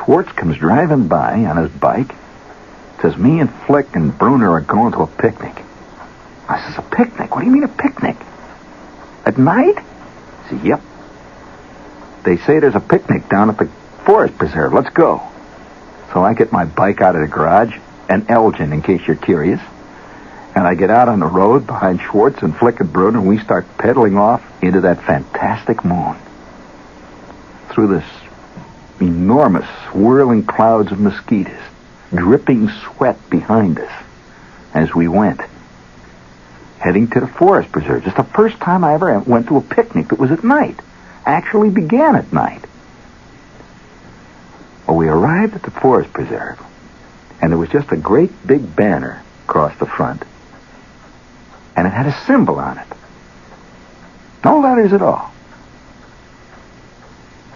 Schwartz comes driving by on his bike. Says me and Flick and Bruner are going to a picnic. I says, a picnic? What do you mean a picnic? At night? I said, yep. They say there's a picnic down at the forest preserve. Let's go. So I get my bike out of the garage, an Elgin, in case you're curious. And I get out on the road behind Schwartz and Flick and Bruner, and we start pedaling off into that fantastic moon. Through this enormous swirling clouds of mosquitoes, dripping sweat behind us as we went, heading to the forest preserve. Just the first time I ever went to a picnic that was at night. Actually began at night. Well, we arrived at the forest preserve, and there was just a great big banner across the front, and it had a symbol on it. No letters at all.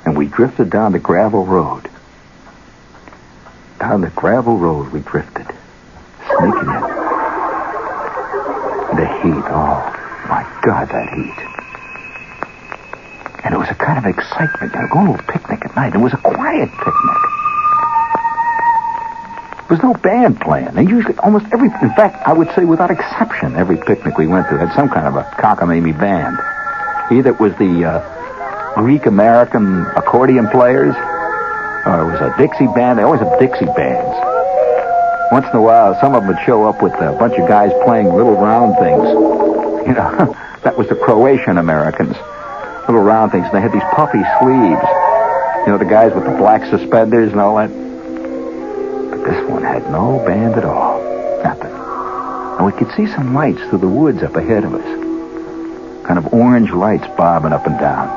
And we drifted down the gravel road. Down the gravel road we drifted, sneaking in. The heat, oh my God, that heat. And it was a kind of excitement. You know, going to a picnic at night. It was a quiet picnic. There was no band playing. And usually almost every, in fact, I would say without exception, every picnic we went to had some kind of a cockamamie band. Either it was the Greek-American accordion players, or it was a Dixie band. They always have Dixie bands. Once in a while, some of them would show up with a bunch of guys playing little round things. You know, that was the Croatian Americans. Little round things. And they had these puffy sleeves. You know, the guys with the black suspenders and all that. But this one had no band at all. Nothing. And we could see some lights through the woods up ahead of us. Kind of orange lights bobbing up and down.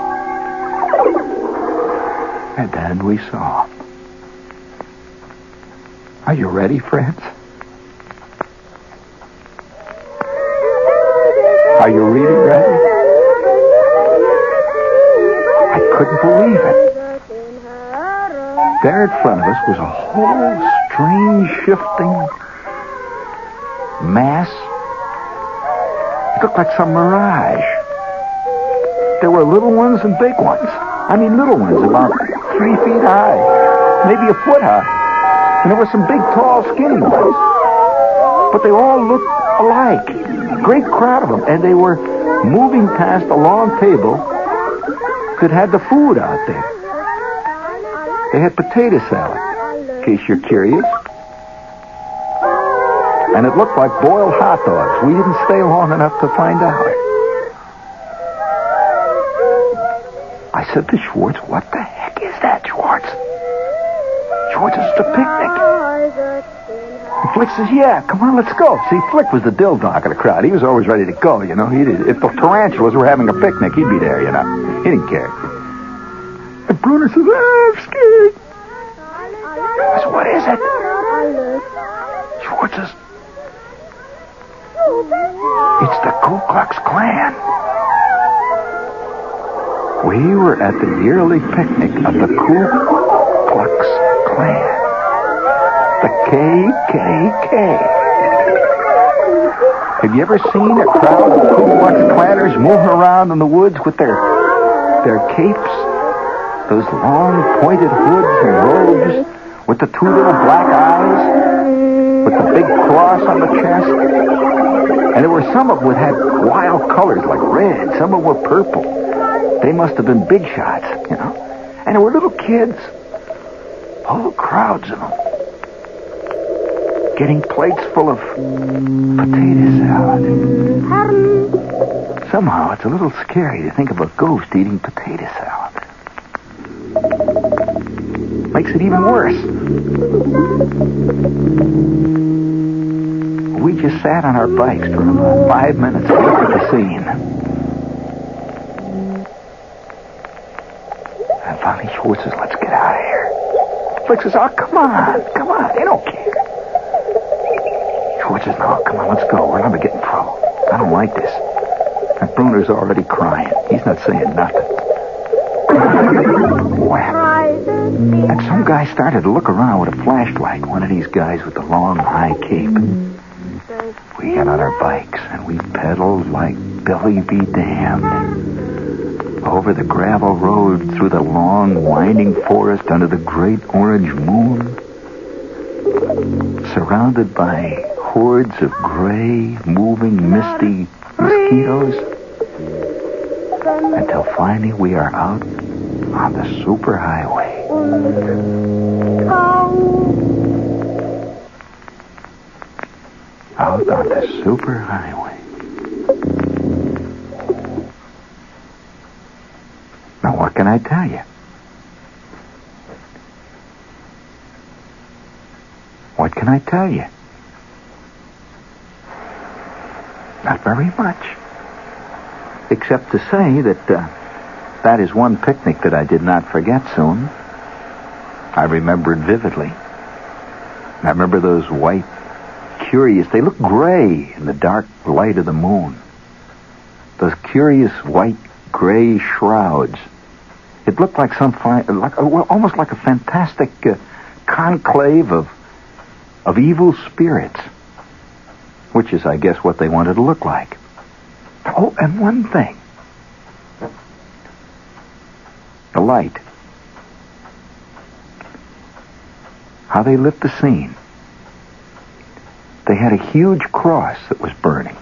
And then we saw. Are you ready, friends? Are you really ready? I couldn't believe it. There in front of us was a whole strange, shifting mass. It looked like some mirage. There were little ones and big ones. I mean, little ones about 3 feet high, maybe a foot high. And there were some big, tall, skinny ones. But they all looked alike. A great crowd of them. And they were moving past a long table that had the food out there. They had potato salad, in case you're curious. And it looked like boiled hot dogs. We didn't stay long enough to find out. I said to Schwartz, what the heck is that, Schwartz? Schwartz, it's the picnic. And Flick says, yeah, come on, let's go. See, Flick was the dill dog of the crowd. He was always ready to go, you know. If the tarantulas were having a picnic, he'd be there, you know. He didn't care. And Bruner says, I'm scared. I said, what is it? Schwartz says, it's the Ku-Klux-Klan. We were at the yearly picnic of the Ku-Klux-Klan. The KKK. Have you ever seen a crowd of Ku-Klux-Klanners moving around in the woods with their capes? Those long pointed hoods and robes with the 2 little black eyes, with the big cross on the chest. And there were some of them that had wild colors like red. Some of them were purple. They must have been big shots, you know. And there were little kids. Whole crowds of them. Getting plates full of potato salad. Somehow it's a little scary to think of a ghost eating potato salad. Makes it even worse. We just sat on our bikes for about 5 minutes and looked at the scene. And finally Schwartz says, let's get out of here. Flick says, oh, come on, they don't care. Schwartz says, no, come on, let's go. We're going to get in trouble. I don't like this. And Bruner's already crying. He's not saying nothing. And some guy started to look around with a flashlight, one of these guys with the long, high cape. We got on our bikes, and we pedaled like Billy be damned. over the gravel road, through the long, winding forest, under the great orange moon, surrounded by hordes of gray, moving, misty mosquitoes, until finally we are out on the superhighway. Out on the superhighway. Now, what can I tell you? What can I tell you? Not very much. Except to say that that is one picnic that I did not forget soon. I remember it vividly. I remember those white, curious, they look gray in the dark light of the moon. Those curious white, gray shrouds. It looked like almost like a fantastic conclave of evil spirits, which is, I guess, what they wanted to look like. Oh, and one thing. The light. How they lit the scene. They had a huge cross that was burning.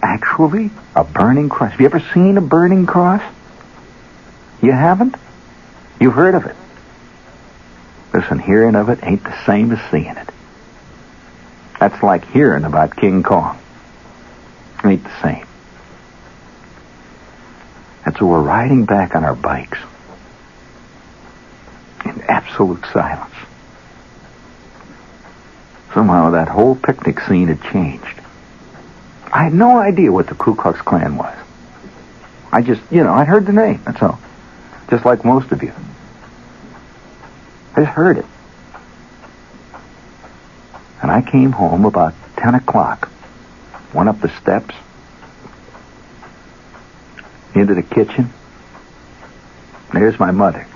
Actually, a burning cross. Have you ever seen a burning cross? You haven't? You've heard of it. Listen, hearing of it ain't the same as seeing it. That's like hearing about King Kong. It ain't the same. And so we're riding back on our bikes in absolute silence. Somehow that whole picnic scene had changed. I had no idea what the Ku-Klux-Klan was. I just, I'd heard the name, that's all. Just like most of you. I just heard it. And I came home about 10 o'clock. Went up the steps. Into the kitchen. There's my mother.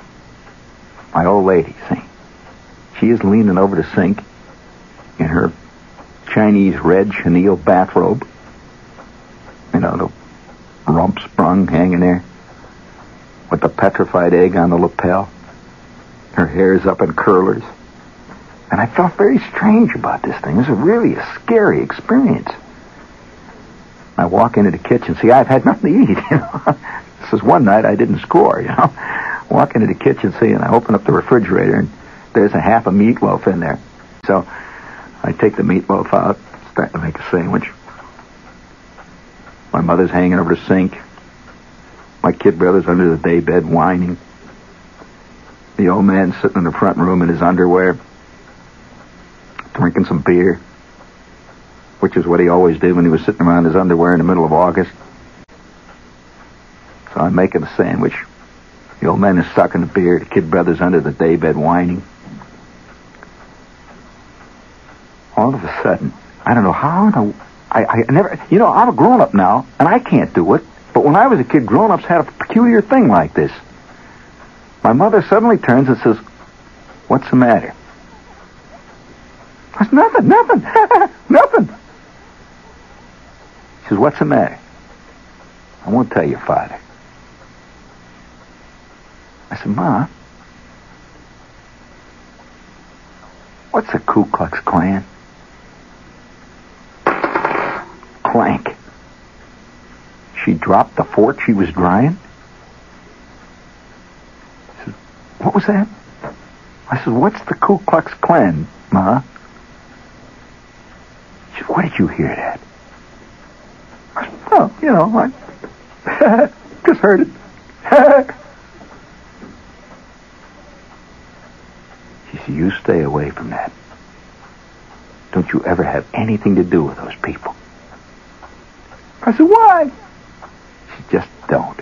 My old lady, see. She is leaning over the sink in her Chinese red chenille bathrobe. The rump sprung hanging there with the petrified egg on the lapel. Her hair's up in curlers. And I felt very strange about this thing. This is really a scary experience. I walk into the kitchen. See, I've had nothing to eat, This is one night I didn't score, Walk into the kitchen, see, and I open up the refrigerator, and there's a half a meatloaf in there. So I take the meatloaf out, start to make a sandwich. My mother's hanging over the sink. My kid brother's under the daybed whining. The old man's sitting in the front room in his underwear, drinking some beer, which is what he always did when he was sitting around his underwear in the middle of August. So I'm making a sandwich. The old man is sucking the beer. The kid brother's under the daybed whining. All of a sudden, I don't know how, I never, I'm a grown-up now, and I can't do it. But when I was a kid, grown-ups had a peculiar thing like this. My mother suddenly turns and says, "What's the matter?" I said, "Nothing, nothing." She says, "What's the matter?" "I won't tell your father." I said, "Ma, what's a Ku-Klux-Klan?" Clank. She dropped the fork she was drying. She said, "What was that?" I said, "What's the Ku-Klux-Klan, Ma?" She said, "Where did you hear that?" I said, "Oh, I just heard it." She said, "You stay away from that. Don't you ever have anything to do with those people." I said, "Why?" She said, "Just don't."